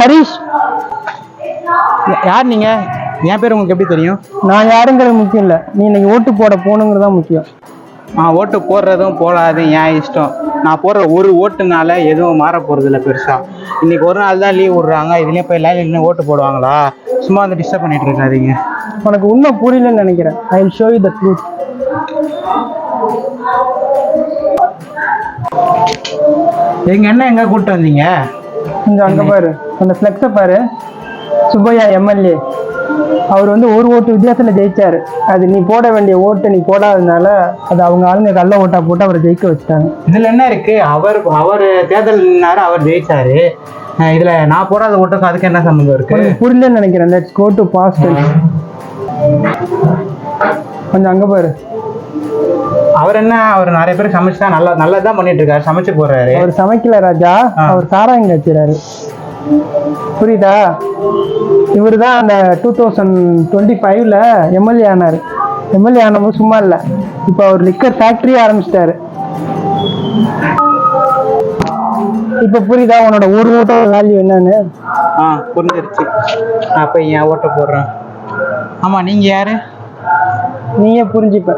ஹரிஷ். யார் நீங்க? என் பேர் உங்களுக்கு எப்படி தெரியும்? நான் யாருங்கிறது முக்கியம் இல்லை, நீ இன்னைக்கு ஓட்டு போட போகணுங்கிறது தான் முக்கியம். ஓட்டு போடுறதும் போடாதும் என் இஷ்டம். நான் போடுற ஒரு ஓட்டுனால எதுவும் மாற போறது இல்லை பெருசா. இன்னைக்கு ஒரு நாள் தான் லீவ் விடுறாங்க, இதுலயே போய் லைன்ல ஓட்டு போடுவாங்களா? சும்மா வந்து டிஸ்டர்ப் பண்ணிட்டு இருக்காதீங்க. உனக்கு உண்மை புரியலன்னு நினைக்கிறேன். I will show you the truth. எங்க என்ன எங்க கூப்பிட்டு வந்தீங்க? கொஞ்சம் அங்கே பாரு, அந்த ஃப்ளெக்ஸை பாரு. சுப்பையா எம்எல்ஏ, அவர் வந்து ஒரு ஓட்டு வித்தியாசத்தில் ஜெயிச்சாரு. அது நீ போட வேண்டிய ஓட்டு நீ போடாததுனால அது அவங்க ஆளுங்க கள்ள ஓட்டா போட்டு அவரை ஜெயிக்க வச்சுட்டாங்க. இதுல என்ன இருக்கு? அவர் தேர்தல் நின்னாரு, அவர் ஜெயிச்சாரு. இதுல நான் போடாத ஓட்டுக்கு அதுக்கு என்ன சம்பந்தம் இருக்கு? புரியலன்னு நினைக்கிறேன். Let's go to past. கொஞ்சம் அங்கே பாரு. அவர் நிறைய பேர் சமைச்சு தான் நல்லதான் பண்ணிட்டு இருக்காரு, சமைச்சு போடுறாரு. அவர் சமைக்கல ராஜா, அவர் சாராயம் காய்ச்சிறாரு. புரியுதா? இவர் தான் அந்த 2025ல எம்எல்ஏ ஆனார். எம்எல்ஏ ஆனவங்க சும்மா இல்லை, இப்போ அவர் லிக்கர் ஃபேக்டரி ஆரம்பிச்சிட்டாரு. இப்போ புரியுதா உன்னோட ஒரு ஓட்டோட வேல்யூ என்னன்னு? புரிஞ்சிருச்சு. அப்போ என் ஓட்டை போடுறேன். ஆமா, நீங்க யாரு? நீயே புரிஞ்சுப்ப.